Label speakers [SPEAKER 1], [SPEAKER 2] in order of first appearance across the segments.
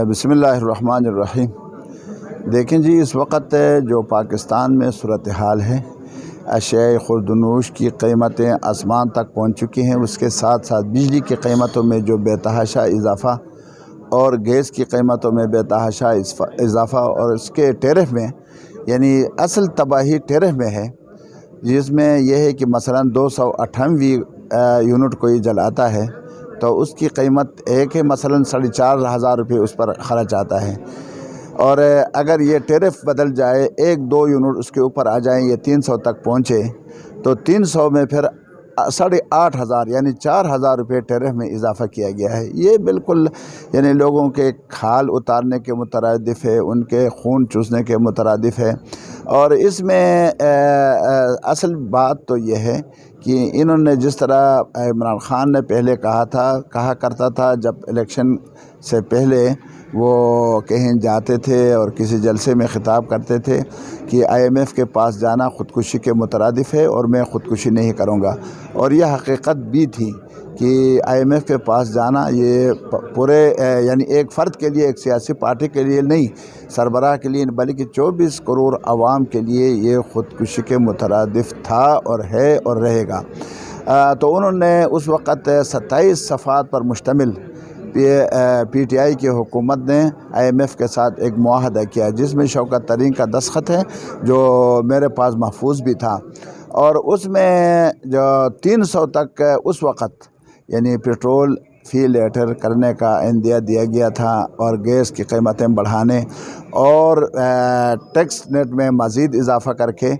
[SPEAKER 1] بسم اللہ الرحمن الرحیم۔ دیکھیں جی، اس وقت جو پاکستان میں صورتحال ہے، اشیاء خوردنوش کی قیمتیں آسمان تک پہنچ چکی ہیں۔ اس کے ساتھ ساتھ بجلی کی قیمتوں میں جو بے تحاشا اضافہ اور گیس کی قیمتوں میں بے تحاشا اضافہ، اور اس کے ٹیرف میں، یعنی اصل تباہی ٹیرف میں ہے، جس میں یہ ہے کہ مثلا 298 یونٹ کوئی جلاتا ہے تو اس کی قیمت ایک ہے، مثلا 4,500 روپے اس پر خرچ آتا ہے، اور اگر یہ ٹیرف بدل جائے، 1-2 یونٹ اس کے اوپر آ جائیں، یہ 300 تک پہنچے، تو 300 میں پھر 8,500 یعنی 4,000 روپے ٹیرف میں اضافہ کیا گیا ہے۔ یہ بالکل یعنی لوگوں کے کھال اتارنے کے مترادف ہے، ان کے خون چوسنے کے مترادف ہے۔ اور اس میں اصل بات تو یہ ہے کہ انہوں نے جس طرح عمران خان نے پہلے کہا کرتا تھا، جب الیکشن سے پہلے وہ کہیں جاتے تھے اور کسی جلسے میں خطاب کرتے تھے کہ IMF کے پاس جانا خودکشی کے مترادف ہے اور میں خودکشی نہیں کروں گا، اور یہ حقیقت بھی تھی کہ IMF کے پاس جانا یہ پورے یعنی ایک فرد کے لیے، ایک سیاسی پارٹی کے لیے نہیں، سربراہ کے لیے، بلکہ 24 کروڑ عوام کے لیے یہ خودکشی کے مترادف تھا اور ہے اور رہے گا۔ تو انہوں نے اس وقت 27 صفحات پر مشتمل PTI کی حکومت نے IMF کے ساتھ ایک معاہدہ کیا، جس میں شوکت طرین کا دستخط ہے، جو میرے پاس محفوظ بھی تھا، اور اس میں جو 300 تک اس وقت یعنی پیٹرول فی لیٹر کرنے کا عندیہ دیا گیا تھا، اور گیس کی قیمتیں بڑھانے اور ٹیکس نیٹ میں مزید اضافہ کر کے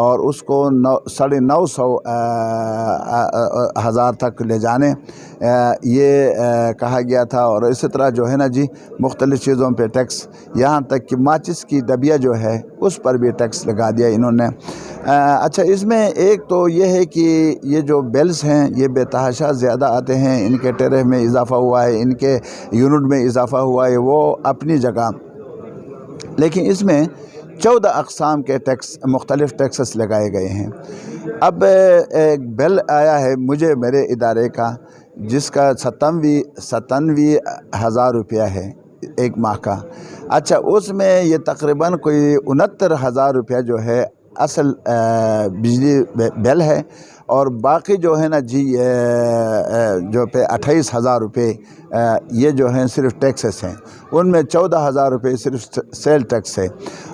[SPEAKER 1] اور اس کو 950 ہزار تک لے جانے، یہ کہا گیا تھا۔ اور اسی طرح جو ہے نا جی، مختلف چیزوں پہ ٹیکس، یہاں تک کہ ماچس کی ڈبیا جو ہے اس پر بھی ٹیکس لگا دیا انہوں نے۔ اچھا، اس میں ایک تو یہ ہے کہ یہ جو بیلز ہیں یہ بے تحاشا زیادہ آتے ہیں، ان کے ٹیرف میں اضافہ ہوا ہے، ان کے یونٹ میں اضافہ ہوا ہے، وہ اپنی جگہ، لیکن اس میں 14 اقسام کے ٹیکس، مختلف ٹیکسز لگائے گئے ہیں۔ اب ایک بل آیا ہے میرے ادارے کا، جس کا 97 ہزار روپیہ ہے ایک ماہ کا۔ اچھا، اس میں یہ تقریباً کوئی 69,000 روپیہ جو ہے اصل بجلی بل ہے، اور باقی جو ہے نا جی جو 28,000 روپے یہ جو ہیں صرف ٹیکسز ہیں، ان میں 14,000 روپے صرف سیل ٹیکس ہے۔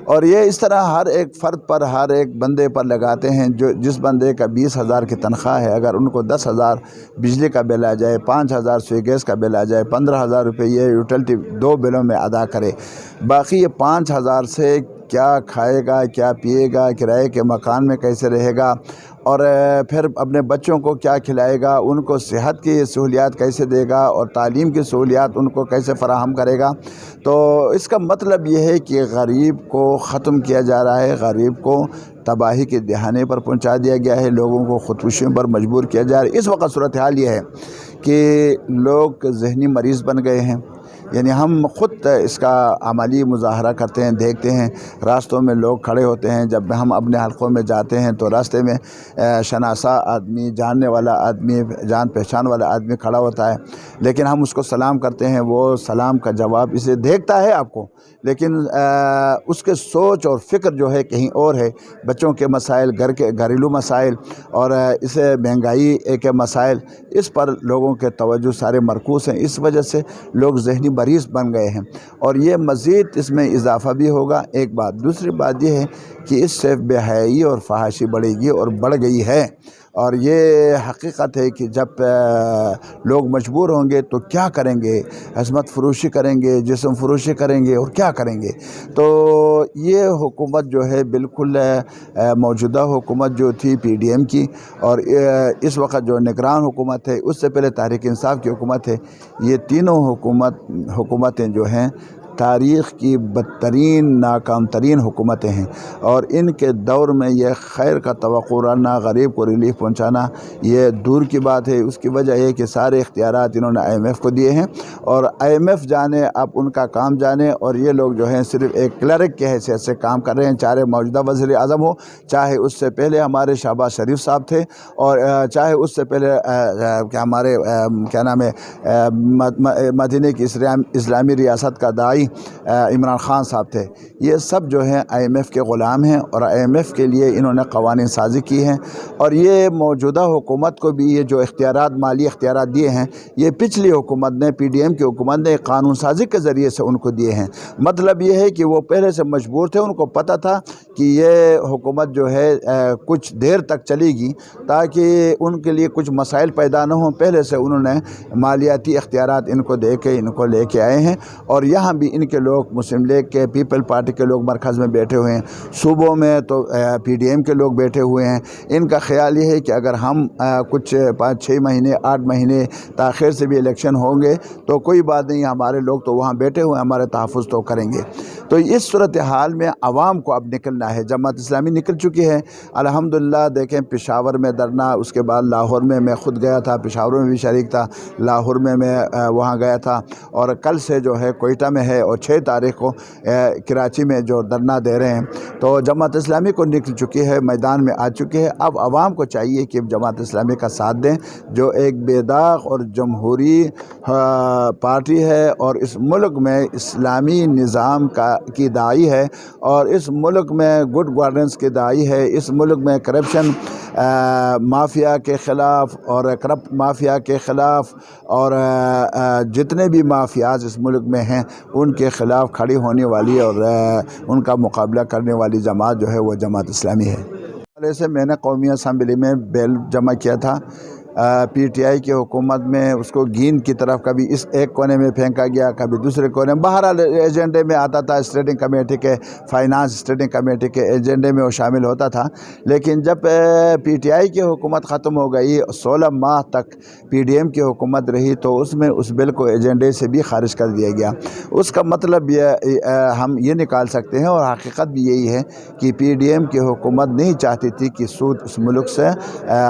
[SPEAKER 1] اور یہ اس طرح ہر ایک فرد پر، ہر ایک بندے پر لگاتے ہیں۔ جس بندے کا 20,000 کی تنخواہ ہے، اگر ان کو 10,000 بجلی کا بل آ جائے، 5,000 سوئی گیس کا بل آ جائے، 15,000 روپے یہ یوٹیلٹی 2 بلوں میں ادا کرے، باقی یہ 5,000 سے کیا کھائے گا، کیا پیے گا، کرائے کے مکان میں کیسے رہے گا، اور پھر اپنے بچوں کو کیا کھلائے گا، ان کو صحت کی سہولیات کیسے دے گا، اور تعلیم کی سہولیات ان کو کیسے فراہم کرے گا۔ تو اس کا مطلب یہ ہے کہ غریب کو ختم کیا جا رہا ہے، غریب کو تباہی کے دہانے پر پہنچا دیا گیا ہے، لوگوں کو خودکشیوں پر مجبور کیا جا رہا ہے۔ اس وقت صورتحال یہ ہے کہ لوگ ذہنی مریض بن گئے ہیں، یعنی ہم خود اس کا عملی مظاہرہ کرتے ہیں، دیکھتے ہیں، راستوں میں لوگ کھڑے ہوتے ہیں، جب ہم اپنے حلقوں میں جاتے ہیں تو راستے میں شناسا آدمی، جاننے والا آدمی، جان پہچان والا آدمی کھڑا ہوتا ہے، لیکن ہم اس کو سلام کرتے ہیں، وہ سلام کا جواب اسے دیکھتا ہے آپ کو، لیکن اس کے سوچ اور فکر جو ہے کہیں اور ہے۔ بچوں کے مسائل، گھر کے گھریلو مسائل، اور اسے مہنگائی کے مسائل، اس پر لوگوں کے توجہ سارے مرکوز ہیں۔ اس وجہ سے لوگ ذہنی مریض بن گئے ہیں، اور یہ مزید اس میں اضافہ بھی ہوگا، ایک بات۔ دوسری بات یہ ہے کہ اس سے بے حیائی اور فحاشی بڑھے گی، اور بڑھ گئی ہے، اور یہ حقیقت ہے کہ جب لوگ مجبور ہوں گے تو کیا کریں گے؟ عصمت فروشی کریں گے، جسم فروشی کریں گے، اور کیا کریں گے؟ تو یہ حکومت جو ہے بالکل موجودہ حکومت جو تھی PDM کی، اور اس وقت جو نگران حکومت ہے، اس سے پہلے تحریک انصاف کی حکومت ہے، یہ تینوں حکومتیں جو ہیں تاریخ کی بدترین ناکام ترین حکومتیں ہیں، اور ان کے دور میں یہ خیر کا توقع رہنا، غریب کو ریلیف پہنچانا یہ دور کی بات ہے۔ اس کی وجہ یہ کہ سارے اختیارات انہوں نے IMF کو دیے ہیں، اور IMF جانے اب ان کا کام جانے، اور یہ لوگ جو ہیں صرف ایک کلرک کے حیثیت سے کام کر رہے ہیں، چاہے موجودہ وزیر اعظم ہو، چاہے اس سے پہلے ہمارے شہباز شریف صاحب تھے، اور چاہے اس سے پہلے ہمارے کیا نام ہے مدینہ کی اسلامی ریاست کا داعی عمران خان صاحب تھے۔ یہ سب جو ہیں IMF کے غلام ہیں، اور IMF کے لیے انہوں نے قوانین سازی کی ہیں، اور یہ موجودہ حکومت کو بھی یہ جو اختیارات مالی اختیارات دیے ہیں، یہ پچھلی حکومت نے PDM کی حکومت نے قانون سازی کے ذریعے سے ان کو دیے ہیں۔ مطلب یہ ہے کہ وہ پہلے سے مجبور تھے، ان کو پتہ تھا کہ یہ حکومت جو ہے کچھ دیر تک چلے گی، تاکہ ان کے لیے کچھ مسائل پیدا نہ ہوں، پہلے سے انہوں نے مالیاتی اختیارات ان کو دے کے ان کو لے کے آئے ہیں۔ اور یہاں بھی ان کے لوگ مسلم لیگ کے پیپل پارٹی کے لوگ مرکز میں بیٹھے ہوئے ہیں، صوبوں میں تو PDM کے لوگ بیٹھے ہوئے ہیں۔ ان کا خیال یہ ہے کہ اگر ہم کچھ 5-6 مہینے 8 مہینے تاخیر سے بھی الیکشن ہوں گے تو کوئی بات نہیں، ہمارے لوگ تو وہاں بیٹھے ہوئے ہیں، ہمارے تحفظ تو کریں گے۔ تو اس صورتحال میں عوام کو اب نکلنا ہے۔ جماعت اسلامی نکل چکی ہے الحمدللہ۔ دیکھیں پشاور میں دھرنا، اس کے بعد لاہور میں خود گیا تھا، پشاور میں بھی شریک تھا، لاہور میں وہاں گیا تھا، اور کل سے جو ہے کوئٹہ میں ہے، اور 6 تاریخ کو کراچی میں جو دھرنا دے رہے ہیں۔ تو جماعت اسلامی کو نکل چکی ہے، میدان میں آ چکی ہے۔ اب عوام کو چاہیے کہ جماعت اسلامی کا ساتھ دیں، جو ایک بے داغ اور جمہوری پارٹی ہے، اور اس ملک میں اسلامی نظام کی داعی ہے، اور اس ملک میں گڈ گورننس کی داعی ہے، اس ملک میں کرپشن مافیا کے خلاف اور کرپٹ مافیا کے خلاف اور جتنے بھی مافیاز اس ملک میں ہیں ان کے خلاف کھڑی ہونے والی اور ان کا مقابلہ کرنے والی جماعت جو ہے وہ جماعت اسلامی ہے۔ سے میں نے قومی اسمبلی میں بیل جمع کیا تھا، PTI کی حکومت میں اس کو گین کی طرف کبھی اس ایک کونے میں پھینکا گیا، کبھی دوسرے کونے میں، بہرحال ایجنڈے میں آتا تھا، اسٹینڈنگ کمیٹی کے فائنانس اسٹینڈنگ کمیٹی کے ایجنڈے میں وہ شامل ہوتا تھا۔ لیکن جب PTI کی حکومت ختم ہو گئی، 16 ماہ تک PDM کی حکومت رہی، تو اس میں اس بل کو ایجنڈے سے بھی خارج کر دیا گیا۔ اس کا مطلب ہم یہ نکال سکتے ہیں، اور حقیقت بھی یہی ہے کہ PDM کی حکومت نہیں چاہتی تھی کہ سود اس ملک سے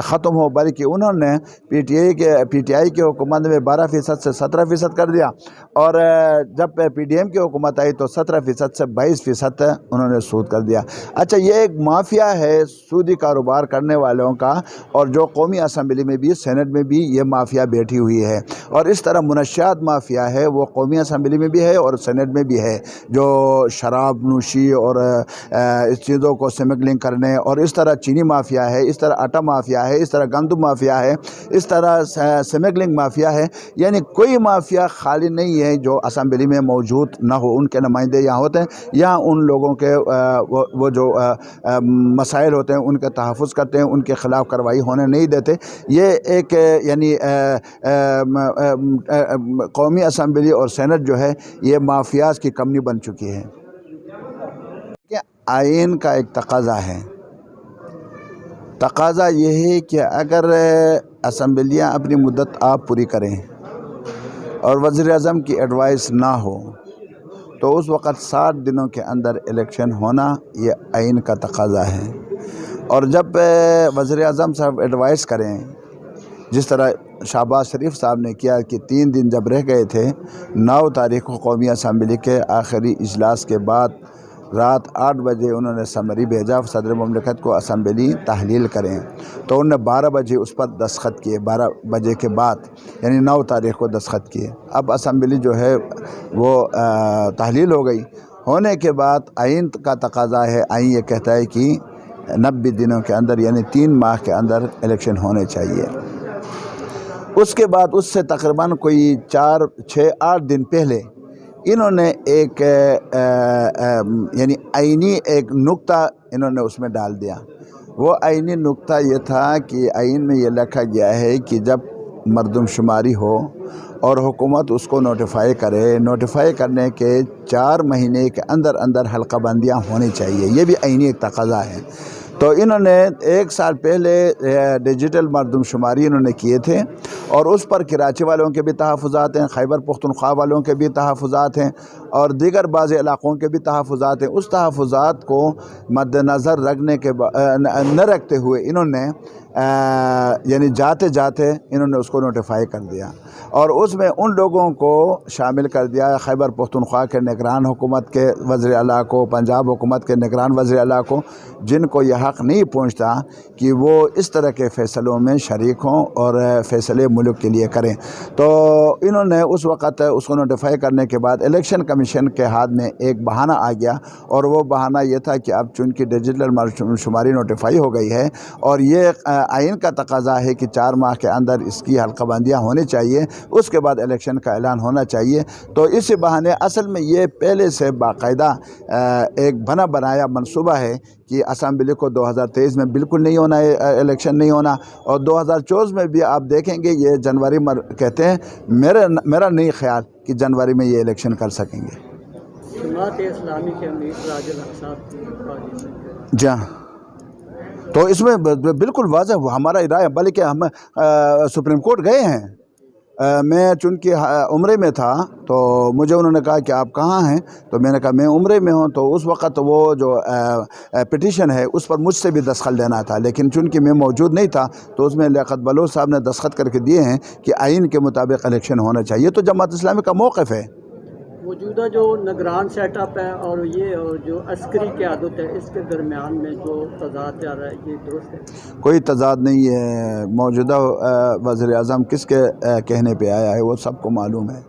[SPEAKER 1] ختم ہو، بلکہ انہوں نے PTI کی حکومت میں 12% سے 17% کر دیا، اور جب PDM کی حکومت آئی تو 17% سے 22% انہوں نے سود کر دیا۔ اچھا، یہ ایک مافیا ہے سودی کاروبار کرنے والوں کا، اور جو قومی اسمبلی میں بھی سینٹ میں بھی یہ مافیا بیٹھی ہوئی ہے، اور اس طرح منشیات مافیا ہے، وہ قومی اسمبلی میں بھی ہے اور سینٹ میں بھی ہے، جو شراب نوشی اور اس چیزوں کو سمگلنگ کرنے، اور اس طرح چینی مافیا ہے، اس طرح آٹا مافیا ہے، اس طرح گندم مافیا ہے، اس طرح سمگلنگ مافیا ہے۔ یعنی کوئی مافیا خالی نہیں ہے جو اسمبلی میں موجود نہ ہو، ان کے نمائندے یہاں ہوتے ہیں، یہاں ان لوگوں کے وہ جو مسائل ہوتے ہیں ان کے تحفظ کرتے ہیں، ان کے خلاف کارروائی ہونے نہیں دیتے۔ یہ ایک یعنی قومی اسمبلی اور سینٹ جو ہے یہ مافیاز کی کمپنی بن چکی ہے۔ آئین کا ایک تقاضا ہے، تقاضا یہ ہے کہ اگر اسمبلیاں اپنی مدت آپ پوری کریں اور وزیر اعظم کی ایڈوائس نہ ہو تو اس وقت 60 دنوں کے اندر الیکشن ہونا یہ آئین کا تقاضا ہے۔ اور جب وزیر اعظم صاحب ایڈوائس کریں، جس طرح شہباز شریف صاحب نے کیا کہ 3 دن جب رہ گئے تھے، 9 تاریخ کو قومی اسمبلی کے آخری اجلاس کے بعد رات 8 بجے انہوں نے سمری بھیجا صدر مملکت کو اسمبلی تحلیل کریں، تو انہوں نے 12 بجے اس پر دستخط کیے، 12 بجے کے بعد یعنی 9 تاریخ کو دستخط کیے۔ اب اسمبلی جو ہے وہ تحلیل ہو گئی، ہونے کے بعد آئین کا تقاضا ہے، آئین یہ کہتا ہے کہ 90 دنوں کے اندر یعنی 3 ماہ کے اندر الیکشن ہونے چاہیے۔ اس کے بعد اس سے تقریباً کوئی 4 6 8 دن پہلے انہوں نے ایک یعنی آئینی ایک نکتہ انہوں نے اس میں ڈال دیا۔ وہ آئینی نکتہ یہ تھا کہ آئین میں یہ لکھا گیا ہے کہ جب مردم شماری ہو اور حکومت اس کو نوٹیفائی کرے، نوٹیفائی کرنے کے 4 مہینے کے اندر اندر حلقہ بندیاں ہونی چاہیے۔ یہ بھی آئینی ایک تقاضا ہے۔ تو انہوں نے 1 سال پہلے ڈیجیٹل مردم شماری انہوں نے کیے تھے، اور اس پر کراچی والوں کے بھی تحفظات ہیں، خیبر پختونخوا والوں کے بھی تحفظات ہیں، اور دیگر بعض علاقوں کے بھی تحفظات ہیں۔ اس تحفظات کو مد نظر رکھنے کے نہ رکھتے ہوئے انہوں نے یعنی جاتے جاتے انہوں نے اس کو نوٹیفائی کر دیا، اور اس میں ان لوگوں کو شامل کر دیا خیبر پختونخوا کے نگران حکومت کے وزیر اعلیٰ کو، پنجاب حکومت کے نگران وزیر اعلیٰ کو، جن کو یہ حق نہیں پہنچتا کہ وہ اس طرح کے فیصلوں میں شریک ہوں اور فیصلے ملک کے لیے کریں۔ تو انہوں نے اس وقت اس کو نوٹیفائی کرنے کے بعد الیکشن کمیشن کے ہاتھ میں ایک بہانہ آ گیا، اور وہ بہانہ یہ تھا کہ اب چونکہ ڈیجیٹل مردم شماری نوٹیفائی ہو گئی ہے اور یہ آئین کا تقاضا ہے کہ 4 ماہ کے اندر اس کی حلقہ بندیاں ہونی چاہیے، اس کے بعد الیکشن کا اعلان ہونا چاہیے، تو اس بہانے اصل میں یہ پہلے سے باقاعدہ ایک بنایا منصوبہ ہے کہ اسمبلی کو 2023 میں بالکل نہیں ہونا ہے، الیکشن نہیں ہونا، اور 2024 میں بھی آپ دیکھیں گے یہ جنوری کہتے ہیں، میرا نہیں خیال کہ جنوری میں یہ الیکشن کر سکیں گے۔
[SPEAKER 2] جماعت اسلامی کے امیر راج الحق صاحب
[SPEAKER 1] جی ہاں، تو اس میں بالکل واضح ہمارا رائے ہے، بلکہ ہم سپریم کورٹ گئے ہیں۔ میں چونکہ عمرے میں تھا تو مجھے انہوں نے کہا کہ آپ کہاں ہیں، تو میں نے کہا میں عمرے میں ہوں، تو اس وقت وہ جو پٹیشن ہے اس پر مجھ سے بھی دستخط لینا تھا، لیکن چونکہ میں موجود نہیں تھا تو اس میں لیاقت بلوچ صاحب نے دستخط کر کے دیے ہیں کہ آئین کے مطابق الیکشن ہونا چاہیے۔ تو جماعت اسلامی کا موقف ہے
[SPEAKER 2] موجودہ جو نگران سیٹ اپ ہے اور یہ اور جو عسکری قیادت ہے، اس کے درمیان میں جو تضاد جا رہا ہے، یہ درست ہے؟
[SPEAKER 1] کوئی تضاد نہیں ہے، موجودہ وزیر اعظم کس کے کہنے پہ آیا ہے وہ سب کو معلوم ہے۔